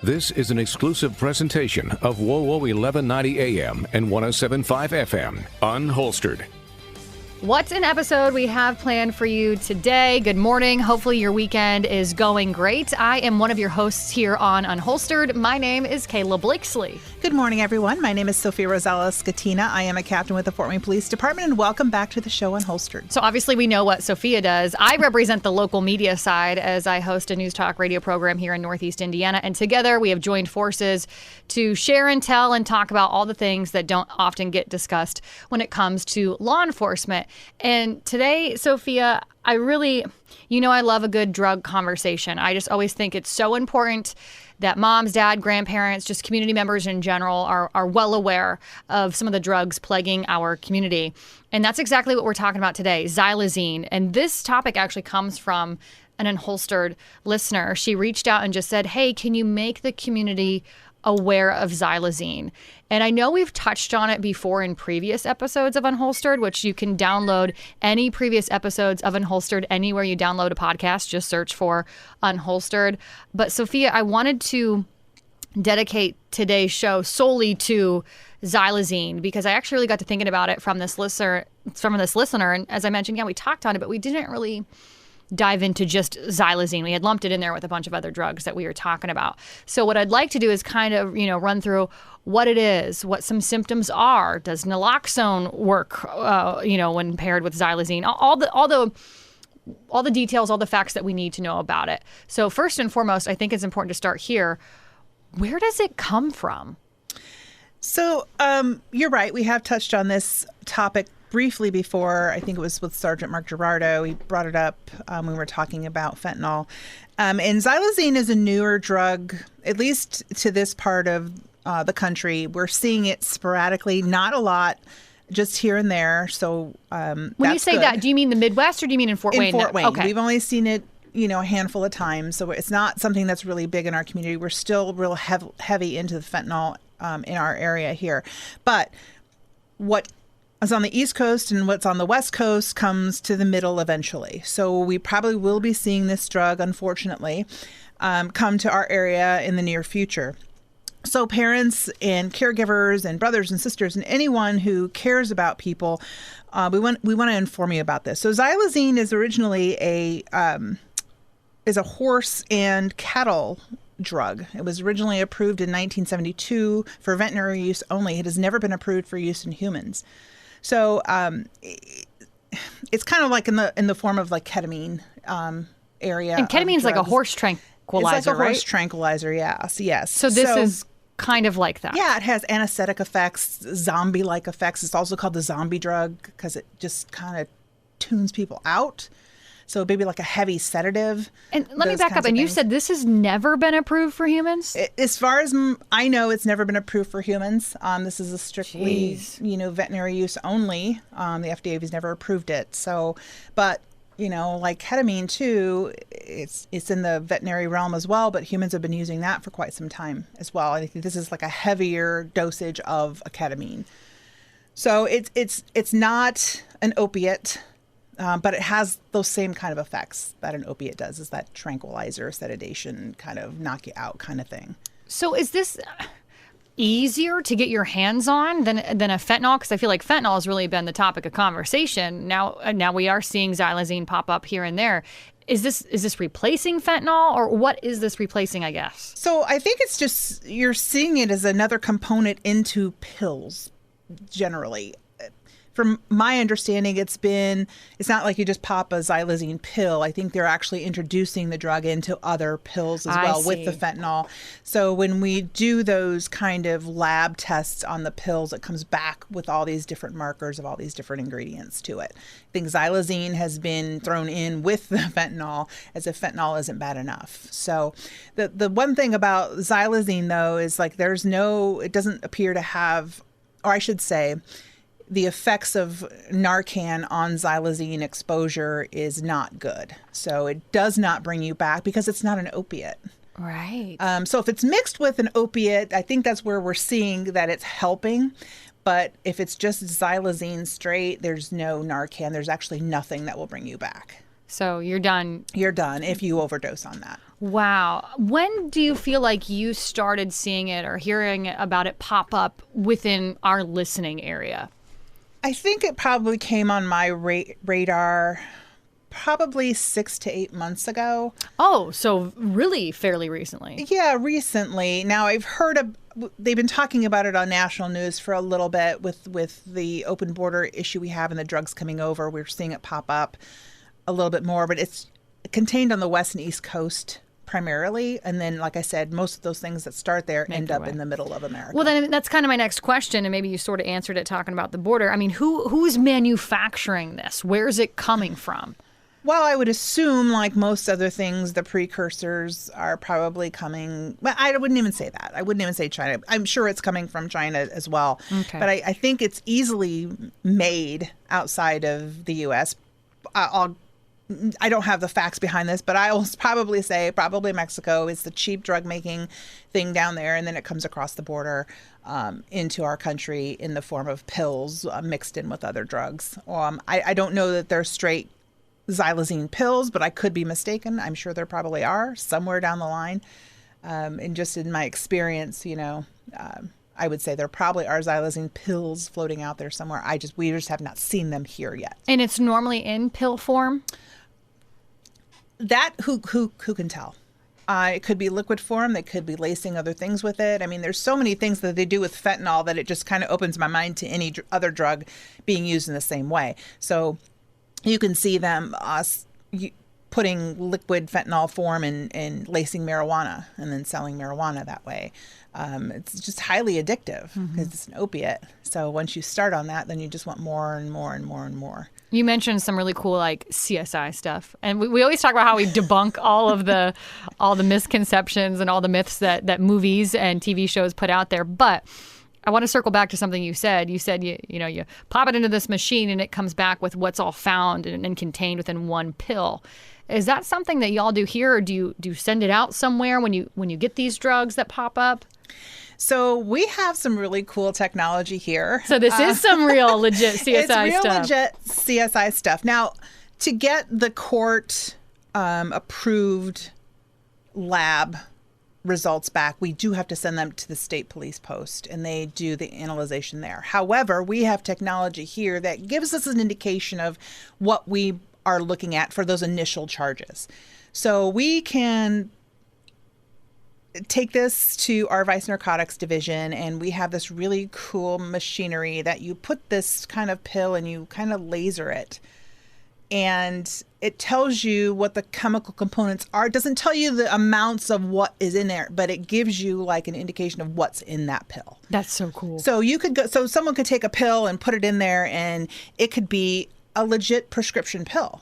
This is an exclusive presentation of WOWO 1190 AM and 107.5 FM, Unholstered. What an episode we have planned for you today. Good morning. Hopefully your weekend is going great. I am one of your hosts here on Unholstered. My name is Kayla Blakesley. Good morning, everyone. My name is Sophia Rosales-Scatina. I am a captain with the Fort Wayne Police Department, and welcome back to the show Unholstered. So obviously we know what Sophia does. I represent the local media side as I host a news talk radio program here in Northeast Indiana. And together we have joined forces to share and tell and talk about all the things that don't often get discussed when it comes to law enforcement. And today, Sophia, I love a good drug conversation. I just always think it's so important that moms, dad, grandparents, just community members in general are well aware of some of the drugs plaguing our community. And that's exactly what we're talking about today, XYLAZINE. And this topic actually comes from an Unholstered listener. She reached out and just said, hey, can you make the community aware of XYLAZINE? And I know we've touched on it before in previous episodes of Unholstered, which you can download any previous episodes of Unholstered anywhere you download a podcast. Just search for Unholstered. But Sophia, I wanted to dedicate today's show solely to XYLAZINE because I actually really got to thinking about it from this listener. And as I mentioned, we talked on it, but we didn't really dive into just XYLAZINE. We had lumped it in there with a bunch of other drugs that we were talking about. So what I'd like to do is kind of, run through what it is, what some symptoms are. Does naloxone work, when paired with XYLAZINE? All the details, all the facts that we need to know about it. So first and foremost, I think it's important to start here. Where does it come from? So you're right. We have touched on this topic briefly before. I think it was with Sergeant Mark Gerardo. He brought it up when we were talking about fentanyl. And XYLAZINE is a newer drug, at least to this part of the country. We're seeing it sporadically, not a lot, just here and there. So when you say good. That, do you mean the Midwest or do you mean in Fort Wayne? In Fort Wayne. Okay. We've only seen it, a handful of times. So it's not something that's really big in our community. We're still real heavy into the fentanyl in our area here. But what is on the East Coast and what's on the West Coast comes to the middle eventually. So we probably will be seeing this drug, unfortunately, come to our area in the near future. So parents and caregivers and brothers and sisters and anyone who cares about people, we want to inform you about this. So XYLAZINE is originally a horse and cattle drug. It was originally approved in 1972 for veterinary use only. It has never been approved for use in humans. So it's kind of like in the form of like ketamine area. And ketamine's like a horse tranquilizer, it's like a right? horse tranquilizer, yes. So this is kind of like that. Yeah, it has anesthetic effects, zombie-like effects. It's also called the zombie drug because it just kind of tunes people out. So maybe like a heavy sedative. And let me back up. And you said this has never been approved for humans? As far as I know, it's never been approved for humans. This is a strictly, veterinary use only. The FDA has never approved it. So, but, like ketamine too, it's in the veterinary realm as well, but humans have been using that for quite some time as well. I think this is like a heavier dosage of a ketamine. So it's not an opiate. But it has those same kind of effects that an opiate does, is that tranquilizer, sedation, kind of knock you out kind of thing. So is this easier to get your hands on than a fentanyl? Because I feel like fentanyl has really been the topic of conversation. Now we are seeing XYLAZINE pop up here and there. Is this replacing fentanyl, or what is this replacing, I guess? So I think it's just you're seeing it as another component into pills generally. From my understanding, it's not like you just pop a XYLAZINE pill. I think they're actually introducing the drug into other pills as well with the fentanyl. So when we do those kind of lab tests on the pills, it comes back with all these different markers of all these different ingredients to it. I think XYLAZINE has been thrown in with the fentanyl as if fentanyl isn't bad enough. So the one thing about XYLAZINE, though, is like it doesn't appear to have, or I should say, the effects of Narcan on XYLAZINE exposure is not good. So it does not bring you back because it's not an opiate. Right. So if it's mixed with an opiate, I think that's where we're seeing that it's helping. But if it's just XYLAZINE straight, there's no Narcan. There's actually nothing that will bring you back. So you're done. You're done if you overdose on that. Wow. When do you feel like you started seeing it or hearing about it pop up within our listening area? I think it probably came on my radar probably 6 to 8 months ago. Oh, so really fairly recently. Yeah, recently. Now I've heard they've been talking about it on national news for a little bit with the open border issue we have and the drugs coming over. We're seeing it pop up a little bit more, but it's contained on the West and East Coast primarily. And then, like I said, most of those things that start there end up in the middle of America. Well, then that's kind of my next question, and maybe you sort of answered it talking about the border. I mean, who's manufacturing this? Where's it coming from? Well, I would assume, like most other things, the precursors are probably coming. But I wouldn't even say that. I wouldn't even say China. I'm sure it's coming from China as well. Okay. But I think it's easily made outside of the U.S. I don't have the facts behind this, but I will probably say Mexico is the cheap drug making thing down there, and then it comes across the border into our country in the form of pills mixed in with other drugs. I don't know that they're straight xylazine pills, but I could be mistaken. I'm sure there probably are somewhere down the line. And just in my experience, I would say there probably are xylazine pills floating out there somewhere. We just have not seen them here yet. And it's normally in pill form? That who can tell? It could be liquid form. They could be lacing other things with it. I mean, there's so many things that they do with fentanyl that it just kind of opens my mind to any other drug being used in the same way. So you can see them putting liquid fentanyl form and lacing marijuana and then selling marijuana that way. It's just highly addictive because it's an opiate. So once you start on that, then you just want more and more and more and more. You mentioned some really cool like CSI stuff, and we always talk about how we debunk all the misconceptions and all the myths that movies and TV shows put out there. But I want to circle back to something you said. You said you pop it into this machine and it comes back with what's all found and contained within one pill. Is that something that y'all do here, or do you send it out somewhere when you get these drugs that pop up? So we have some really cool technology here. So this is some real legit CSI stuff. It's real legit CSI stuff. Now, to get the court approved lab results back, we do have to send them to the state police post, and they do the analyzation there. However, we have technology here that gives us an indication of what we are looking at for those initial charges. So we can take this to our Vice Narcotics division, and we have this really cool machinery that you put this kind of pill and you kind of laser it. And it tells you what the chemical components are. It doesn't tell you the amounts of what is in there, but it gives you like an indication of what's in that pill. That's so cool. So someone could take a pill and put it in there, and it could be a legit prescription pill.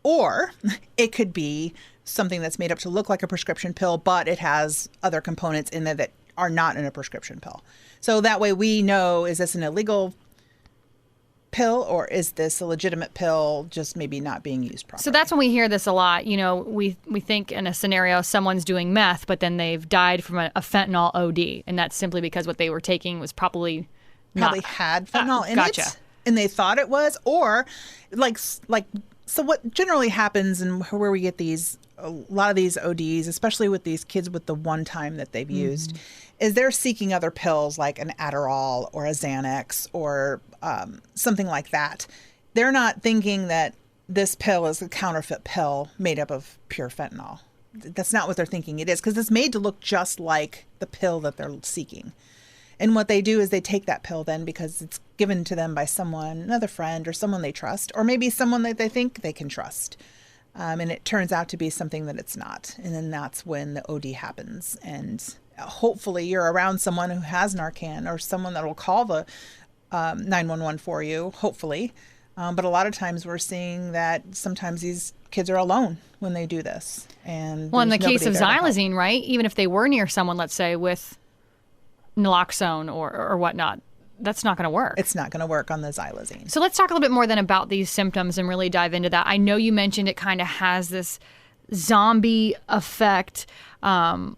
Or it could be something that's made up to look like a prescription pill, but it has other components in there that are not in a prescription pill. So that way we know, is this an illegal pill or is this a legitimate pill just maybe not being used properly? So that's when we hear this a lot. We think in a scenario someone's doing meth, but then they've died from a fentanyl OD. And that's simply because what they were taking was probably had fentanyl in gotcha. it. And they thought it was, or so what generally happens and where we get a lot of these ODs, especially with these kids with the one time that they've used, is they're seeking other pills like an Adderall or a Xanax or something like that. They're not thinking that this pill is a counterfeit pill made up of pure fentanyl. That's not what they're thinking it is, because it's made to look just like the pill that they're seeking. And what they do is they take that pill then because it's given to them by someone, another friend or someone they trust, or maybe someone that they think they can trust. And it turns out to be something that it's not. And then that's when the OD happens. And hopefully you're around someone who has Narcan or someone that will call the 911 for you, hopefully. But a lot of times we're seeing that sometimes these kids are alone when they do this. And well, in the case of xylazine, right? Even if they were near someone, let's say with naloxone or whatnot, that's not going to work. It's not going to work on the xylazine. So let's talk a little bit more then about these symptoms and really dive into that. I know you mentioned it kind of has this zombie effect, but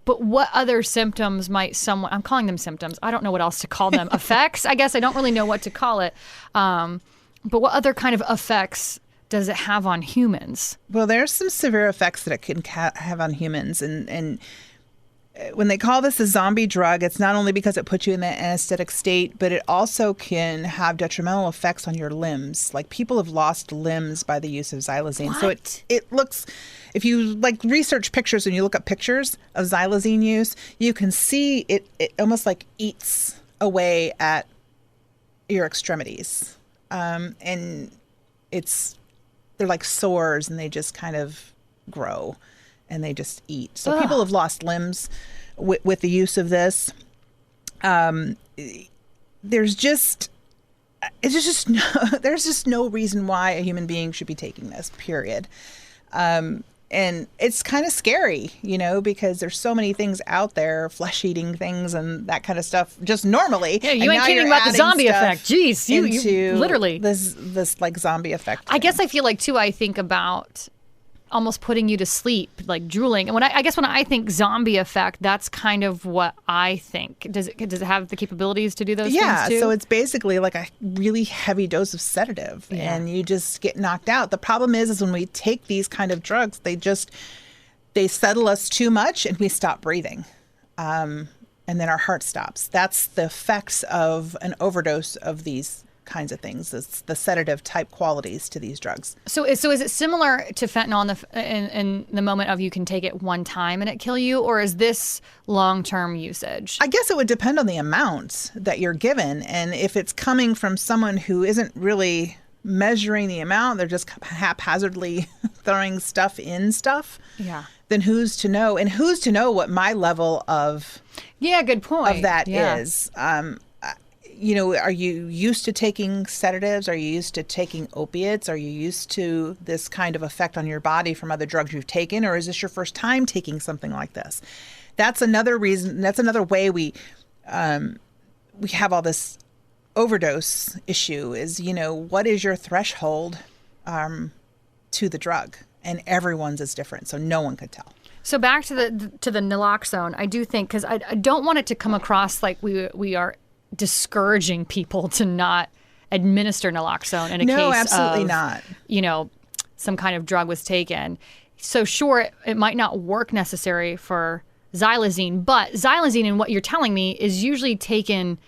what other symptoms might someone, I'm calling them symptoms, I don't know what else to call them, effects, I guess I don't really know what to call it, but what other kind of effects does it have on humans? Well, there's some severe effects that it can have on humans. And when they call this a zombie drug, it's not only because it puts you in that anesthetic state, but it also can have detrimental effects on your limbs. Like people have lost limbs by the use of xylazine. What? So it looks, if you like research pictures and you look up pictures of xylazine use, you can see it almost like eats away at your extremities. And they're like sores and they just kind of grow and they just eat. So people have lost limbs with the use of this. There's just no reason why a human being should be taking this, period. And it's kind of scary, because there's so many things out there, flesh-eating things and that kind of stuff, just normally. Yeah, you ain't kidding about the zombie effect. Jeez, you literally this like zombie effect. I guess I feel like too. I think about almost putting you to sleep, like drooling. And when I think zombie effect, that's kind of what I think. Does it have the capabilities to do those things too? Yeah, so it's basically like a really heavy dose of sedative, and you just get knocked out. The problem is when we take these kind of drugs, they settle us too much, and we stop breathing, and then our heart stops. That's the effects of an overdose of these kinds of things. It's the sedative type qualities to these drugs. So is it similar to fentanyl in the moment of you can take it one time and it kill you, or is this long-term usage? I guess it would depend on the amount that you're given, and if it's coming from someone who isn't really measuring the amount, they're just haphazardly throwing stuff in stuff. Yeah. Then who's to know? And who's to know what my level of good point of that is? Are you used to taking sedatives? Are you used to taking opiates? Are you used to this kind of effect on your body from other drugs you've taken? Or is this your first time taking something like this? That's another reason. That's another way we have all this overdose issue is, what is your threshold to the drug? And everyone's is different, so no one could tell. So back to the naloxone, I do think, because I don't want it to come across like we are discouraging people to not administer naloxone in a case of absolutely not. Some kind of drug was taken. So sure, it might not work necessary for xylazine, but xylazine, in what you're telling me, is usually taken.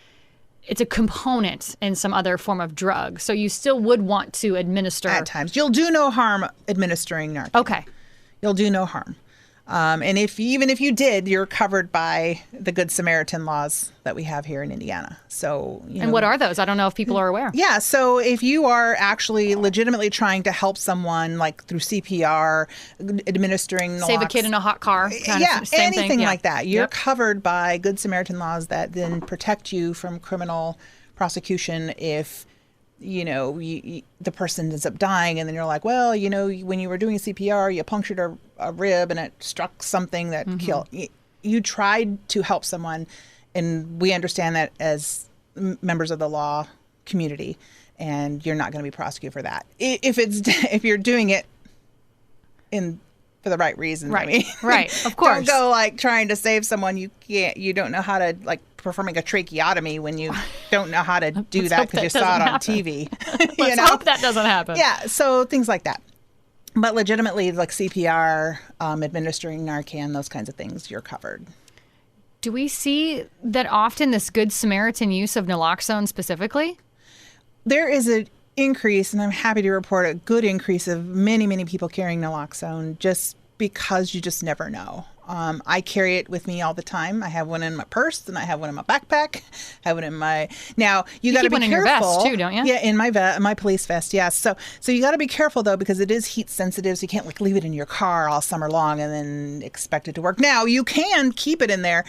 It's a component in some other form of drug. So you still would want to administer. At times. You'll do no harm administering Narcan. Okay. You'll do no harm. And even if you did, you're covered by the Good Samaritan laws that we have here in Indiana. So, and what are those? I don't know if people are aware. Yeah. So if you are actually legitimately trying to help someone, like through CPR, administering naloxone, save a kid in a hot car, anything like that, you're covered by Good Samaritan laws that then protect you from criminal prosecution if the person ends up dying, and then you're like, well, when you were doing CPR, you punctured a rib and it struck something that killed. You tried to help someone, and we understand that as members of the law community, and you're not going to be prosecuted for that. If you're doing it for the right reasons, right? I mean, right, of course. Don't go like trying to save someone. You don't know how to performing a tracheotomy when you don't know how to do that because you saw it on TV. Let's hope that doesn't happen. Yeah, so things like that. But legitimately, like CPR, administering Narcan, those kinds of things, you're covered. Do we see that often, this Good Samaritan use of naloxone specifically? There is an increase, and I'm happy to report a good increase of many, many people carrying naloxone just because you just never know. I carry it with me all the time. I have one in my purse, and I have one in my backpack. I have one in my. Now you got to be careful. You keep one in your vest too, don't you? Yeah, in my police vest. Yes. So you got to be careful though, because it is heat sensitive. So you can't leave it in your car all summer long and then expect it to work. Now you can keep it in there.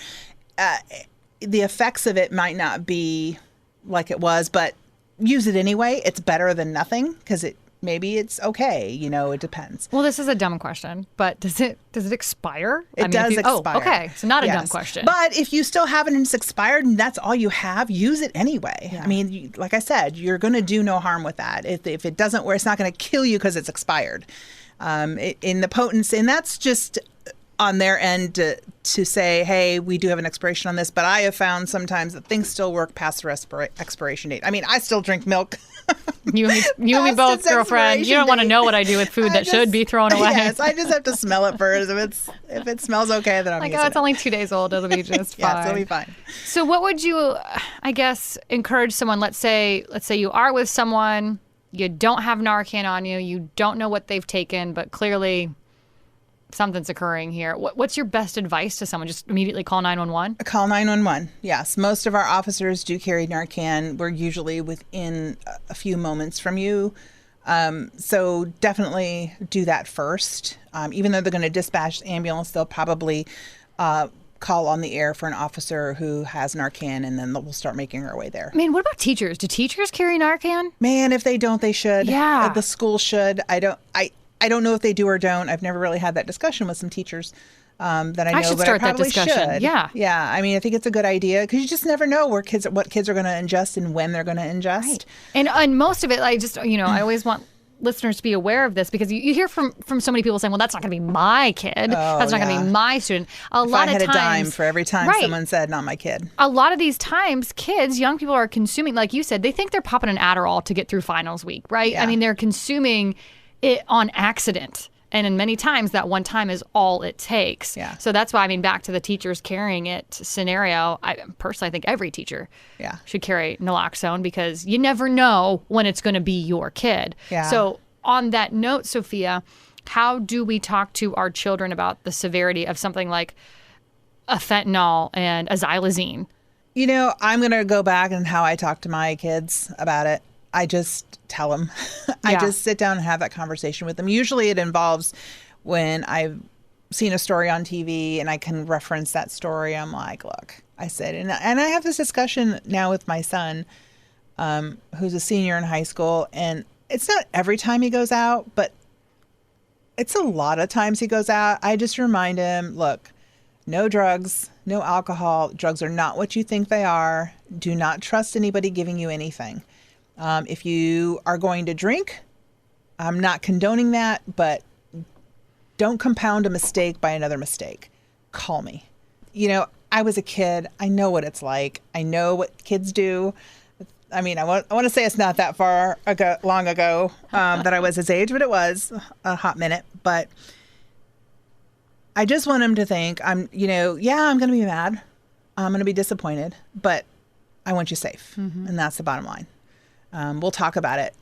The effects of it might not be like it was, but use it anyway. It's better than nothing because maybe it's okay. It depends. Well, this is a dumb question, but does it expire? It does expire. Oh, okay. So not a dumb question. But if you still have it and it's expired and that's all you have, use it anyway. Yeah. I mean, like I said, you're going to do no harm with that. If it doesn't work, it's not going to kill you because it's expired. In the potency, and that's just on their end to say, hey, we do have an expiration on this, but I have found sometimes that things still work past the expiration date. I mean, I still drink milk You and me both, its girlfriend. You don't want to expiration know what I do with food that should be thrown away. Yes, I just have to smell it first. If it smells okay, then I'm like, using it's only 2 days old. It'll be just fine. Yes, it'll be fine. So what would you, I guess, encourage someone, let's say you are with someone, you don't have Narcan on you, you don't know what they've taken, but clearly something's occurring here. What's your best advice to someone? Just immediately call 911? Call 911. Yes. Most of our officers do carry Narcan. We're usually within a few moments from you. So definitely do that first. Even though they're going to dispatch the ambulance, they'll probably call on the air for an officer who has Narcan, and then we'll start making our way there. I mean, what about teachers? Do teachers carry Narcan? Man, if they don't, they should. Yeah. The school should. I don't know if they do or don't. I've never really had that discussion with some teachers that I know, should but start I that probably discussion. should. Yeah. Yeah. I mean, I think it's a good idea because you just never know what kids are going to ingest and when they're going to ingest. Right. And most of it, I just, I always want listeners to be aware of this because you hear from so many people saying, well, that's not going to be my kid. That's not going to be my student. If I had a dime for every time someone said, not my kid. A lot of these times, young people are consuming, like you said, they think they're popping an Adderall to get through finals week, right? Yeah. I mean, they're consuming it on accident. And in many times, that one time is all it takes. Yeah. So that's why, back to the teachers carrying it scenario, I personally think every teacher should carry naloxone because you never know when it's going to be your kid. Yeah. So on that note, Sophia, how do we talk to our children about the severity of something like a fentanyl and a xylazine? I'm going to go back and how I talk to my kids about it. I just tell them. I just sit down and have that conversation with them. Usually it involves when I've seen a story on TV and I can reference that story. I'm like, look, I said, and I have this discussion now with my son, who's a senior in high school. And it's not every time he goes out, but it's a lot of times he goes out. I just remind him, look, no drugs, no alcohol. Drugs are not what you think they are. Do not trust anybody giving you anything. If you are going to drink, I'm not condoning that, but don't compound a mistake by another mistake. Call me. I was a kid. I know what it's like. I know what kids do. I mean, I want to say it's not that long ago that I was his age, but it was a hot minute. But I just want him to think I'm going to be mad. I'm going to be disappointed, but I want you safe. Mm-hmm. And that's the bottom line. We'll talk about it,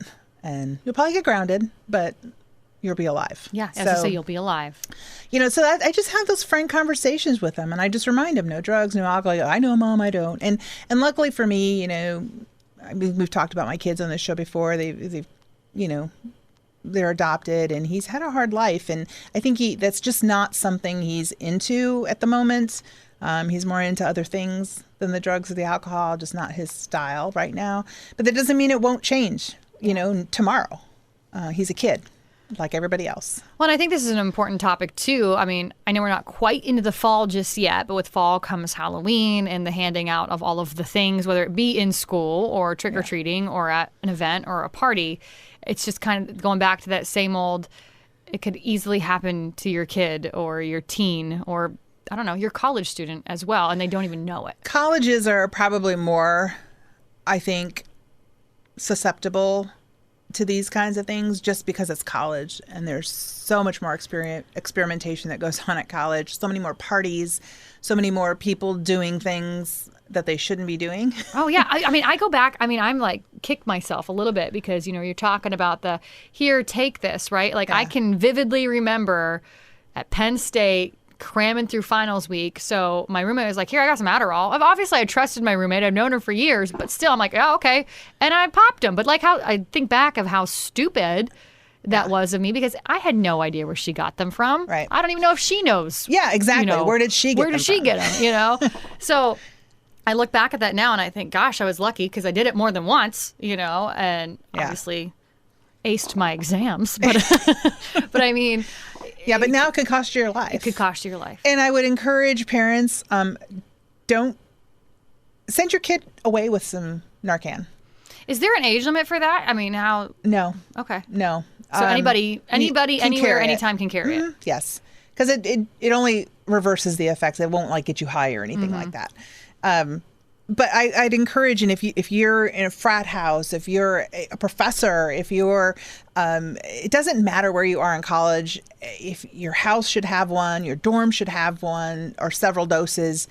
and you'll probably get grounded, but you'll be alive. Yeah, as I say, you'll be alive. So that I just have those frank conversations with them, and I just remind them, no drugs, no alcohol. I know, Mom, I don't. And luckily for me, we've talked about my kids on this show before. They've they're adopted, and he's had a hard life, and I think that's just not something he's into at the moment. He's more into other things than the drugs or the alcohol, just not his style right now. But that doesn't mean it won't change, tomorrow. He's a kid like everybody else. Well, and I think this is an important topic, too. I mean, I know we're not quite into the fall just yet, but with fall comes Halloween and the handing out of all of the things, whether it be in school or trick-or-treating or at an event or a party. It's just kind of going back to that same old, it could easily happen to your kid or your teen or I don't know, your college student as well, and they don't even know it. Colleges are probably more, I think, susceptible to these kinds of things just because it's college and there's so much more experimentation that goes on at college, so many more parties, so many more people doing things that they shouldn't be doing. Oh, yeah. I go back. I'm like, kick myself a little bit because, you're talking about here, take this, right? Like, I can vividly remember at Penn State cramming through finals week. So my roommate was like, here, I got some Adderall. Obviously, I trusted my roommate. I've known her for years, but still, I'm like, oh, okay. And I popped them. But how I think back of how stupid that was of me because I had no idea where she got them from. Right. I don't even know if she knows. Yeah, exactly. Where did she get them? So I look back at that now and I think, gosh, I was lucky because I did it more than once, and obviously aced my exams. But I mean... Yeah, but now it could cost you your life. It could cost you your life. And I would encourage parents, don't send your kid away with some Narcan. Is there an age limit for that? How? No. Okay. No. So anybody, anywhere, anytime can carry it? Yes. Because it only reverses the effects. It won't get you high or anything like that. but I'd encourage, and if you're in a frat house, if you're a professor, if you're, it doesn't matter where you are in college. If your house should have one, your dorm should have one, or several doses,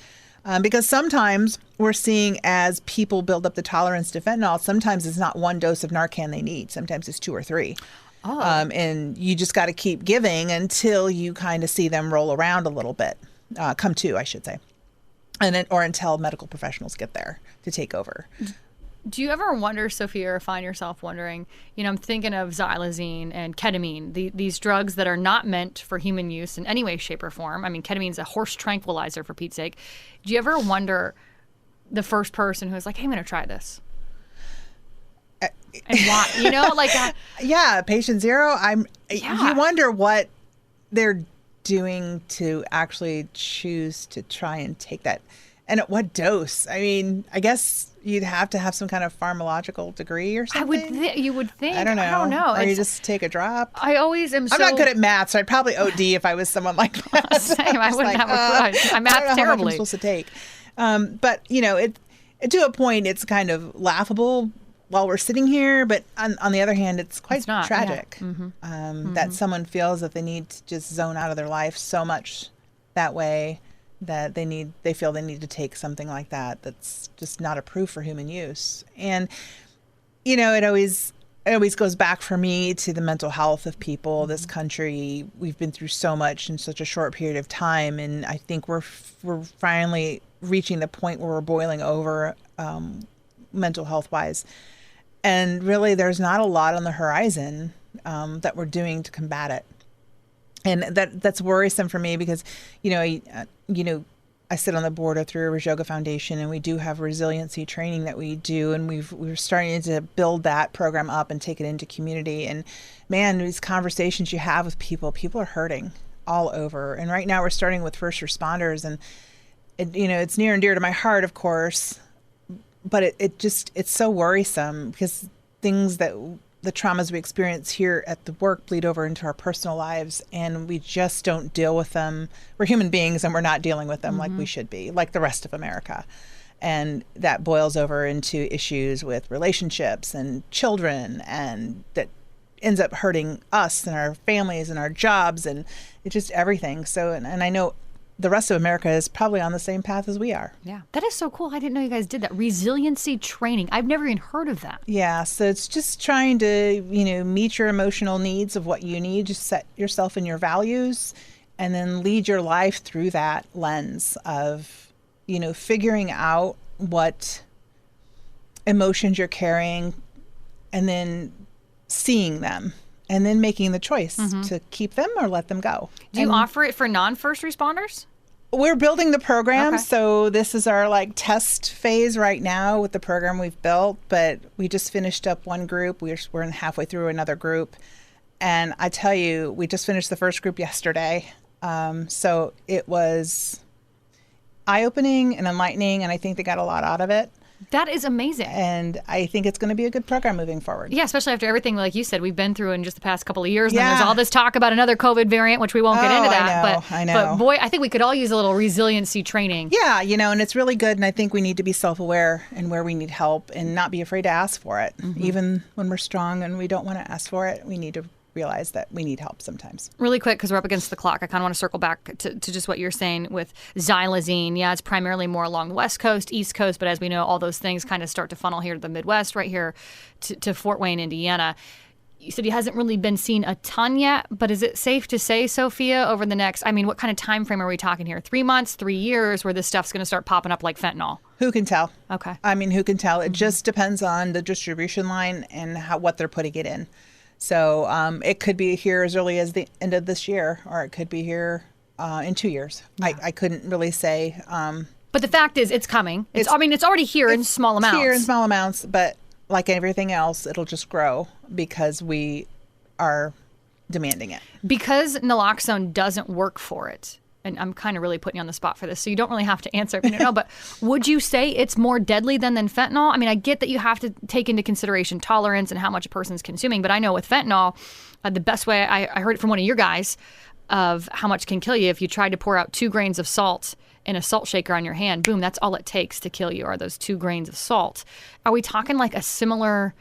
because sometimes we're seeing as people build up the tolerance to fentanyl, sometimes it's not one dose of Narcan they need. Sometimes it's 2 or 3. Oh. And you just got to keep giving until you kind of see them roll around a little bit, come to, I should say. Or until medical professionals get there to take over. Do you ever wonder, Sophia, or find yourself wondering, I'm thinking of xylazine and ketamine, these drugs that are not meant for human use in any way, shape, or form. I mean, ketamine's a horse tranquilizer, for Pete's sake. Do you ever wonder the first person who's like, hey, I'm going to try this? And why? Yeah, patient zero. You wonder what they're doing to actually choose to try and take that, and at what dose. I mean, I guess you'd have to have some kind of pharmacological degree or something. You would think. I don't know. Or you just take a drop. I always am. I'm not good at math, so I'd probably OD if I was someone like that. Same. I wouldn't have a clue. I math I don't know terribly. How much I'm supposed to take. But to a point, it's kind of laughable while we're sitting here, but on the other hand, it's quite tragic that someone feels that they need to just zone out of their life so much that way that they feel they need to take something like that that's just not approved for human use. And it always goes back for me to the mental health of people. This country, we've been through so much in such a short period of time, and I think we're finally reaching the point where we're boiling over mental health wise. And really, there's not a lot on the horizon that we're doing to combat it, and that's worrisome for me because, I sit on the board of Three Rivers Yoga Foundation, and we do have resiliency training that we do, and we're starting to build that program up and take it into community. And man, these conversations you have with people are hurting all over. And right now, we're starting with first responders, and it's near and dear to my heart, of course. But it's so worrisome because the traumas we experience here at the work bleed over into our personal lives, and we just don't deal with them. We're human beings, and we're not dealing with them like we should be, like the rest of America. And that boils over into issues with relationships and children, and that ends up hurting us and our families and our jobs, and it's just everything. So, and I know the rest of America is probably on the same path as we are. Yeah. That is so cool. I didn't know you guys did that. Resiliency training. I've never even heard of that. Yeah. So it's just trying to, meet your emotional needs of what you need, just set yourself in your values, and then lead your life through that lens of, figuring out what emotions you're carrying and then seeing them. And then making the choice to keep them or let them go. Do you offer it for non-first responders? We're building the program. Okay. So this is our test phase right now with the program we've built. But we just finished up one group. We're halfway through another group. And I tell you, we just finished the first group yesterday. So it was eye-opening and enlightening. And I think they got a lot out of it. That is amazing. And I think it's going to be a good program moving forward. Yeah, especially after everything, like you said, we've been through in just the past couple of years. And there's all this talk about another COVID variant, which we won't get into that. I know. But boy, I think we could all use a little resiliency training. Yeah, and it's really good. And I think we need to be self-aware and where we need help and not be afraid to ask for it. Even when we're strong and we don't want to ask for it, we need to realize that we need help sometimes. Really quick, because we're up against the clock, I kind of want to circle back to just what you're saying with xylazine. Yeah, it's primarily more along the West Coast, East Coast, but as we know, all those things kind of start to funnel here to the Midwest, right here to Fort Wayne, Indiana. You said he hasn't really been seen a ton yet, but is it safe to say, Sophia, over the next, what kind of time frame are we talking here? 3 months, 3 years, where this stuff's going to start popping up like fentanyl? Who can tell? Okay. Who can tell? It just depends on the distribution line and what they're putting it in. So it could be here as early as the end of this year, or it could be here in 2 years. Yeah. I couldn't really say. But the fact is, it's coming. It's already here in small amounts. Here in small amounts, but like everything else, it'll just grow because we are demanding it. Because naloxone doesn't work for it. And I'm kind of really putting you on the spot for this, so you don't really have to answer if you don't know, but would you say it's more deadly than fentanyl? I get that you have to take into consideration tolerance and how much a person's consuming, but I know with fentanyl, the best way, I heard it from one of your guys, of how much can kill you. If you tried to pour out 2 grains of salt in a salt shaker on your hand, boom, that's all it takes to kill you are those 2 grains of salt. Are we talking like a similar,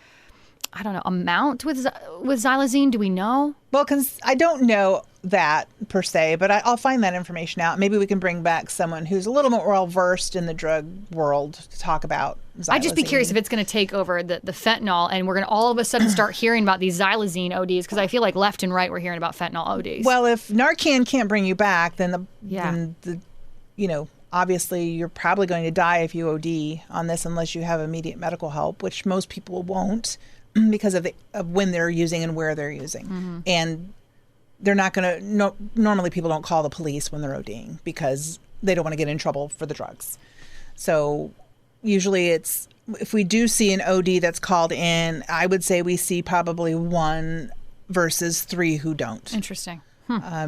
I don't know, amount with xylazine? Do we know? Well, because I don't know that per se, but I'll find that information out. Maybe we can bring back someone who's a little more well versed in the drug world to talk about xylazine. I'd just be curious if it's going to take over the fentanyl, and we're going to all of a sudden start hearing about these xylazine ODs, because I feel like left and right we're hearing about fentanyl ODs. Well, if Narcan can't bring you back, then obviously you're probably going to die if you OD on this unless you have immediate medical help, which most people won't because of when they're using and where they're using. And they're not going to, normally people don't call the police when they're ODing because they don't want to get in trouble for the drugs. So usually if we do see an OD that's called in, I would say we see probably 1 versus 3 who don't. Interesting.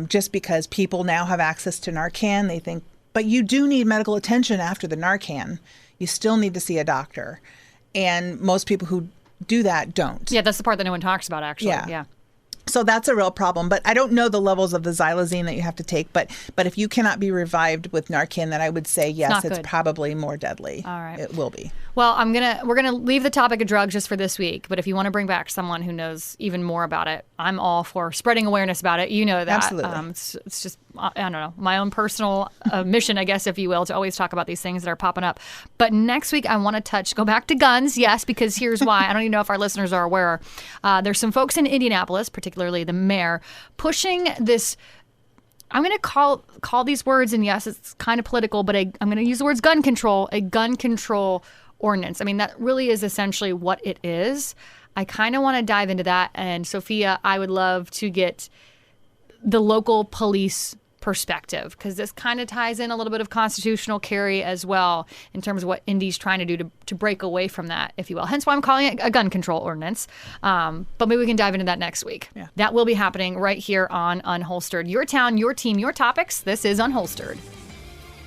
Just because people now have access to Narcan, they think, but you do need medical attention after the Narcan. You still need to see a doctor. And most people who do that don't. Yeah, that's the part that no one talks about, actually. Yeah. So that's a real problem. But I don't know the levels of the xylazine that you have to take. But if you cannot be revived with Narcan, then I would say, yes, it's probably more deadly. All right. It will be. Well, we're gonna leave the topic of drugs just for this week. But if you want to bring back someone who knows even more about it, I'm all for spreading awareness about it. You know that. Absolutely. It's just, I don't know, my own personal mission, I guess, if you will, to always talk about these things that are popping up. But next week, I want to go back to guns, yes, because here's why. I don't even know if our listeners are aware. There's some folks in Indianapolis, particularly the mayor, pushing this. I'm going to call these words, and yes, it's kind of political, but I'm going to use the words gun control, a gun control ordinance. I mean, that really is essentially what it is. I kind of want to dive into that. And Sophia, I would love to get the local police perspective, because this kind of ties in a little bit of constitutional carry as well in terms of what Indy's trying to do to break away from that, if you will. Hence why I'm calling it a gun control ordinance. But maybe we can dive into that next week. Yeah. That will be happening right here on Unholstered. Your town, your team, your topics. This is Unholstered.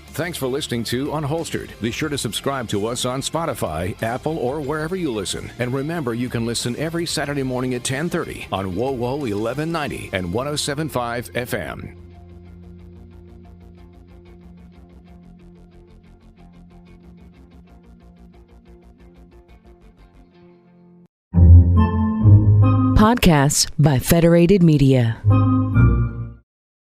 Thanks for listening to Unholstered. Be sure to subscribe to us on Spotify, Apple, or wherever you listen. And remember, you can listen every Saturday morning at 10:30 on WOWO 1190 and 107.5 FM. Podcasts by Federated Media.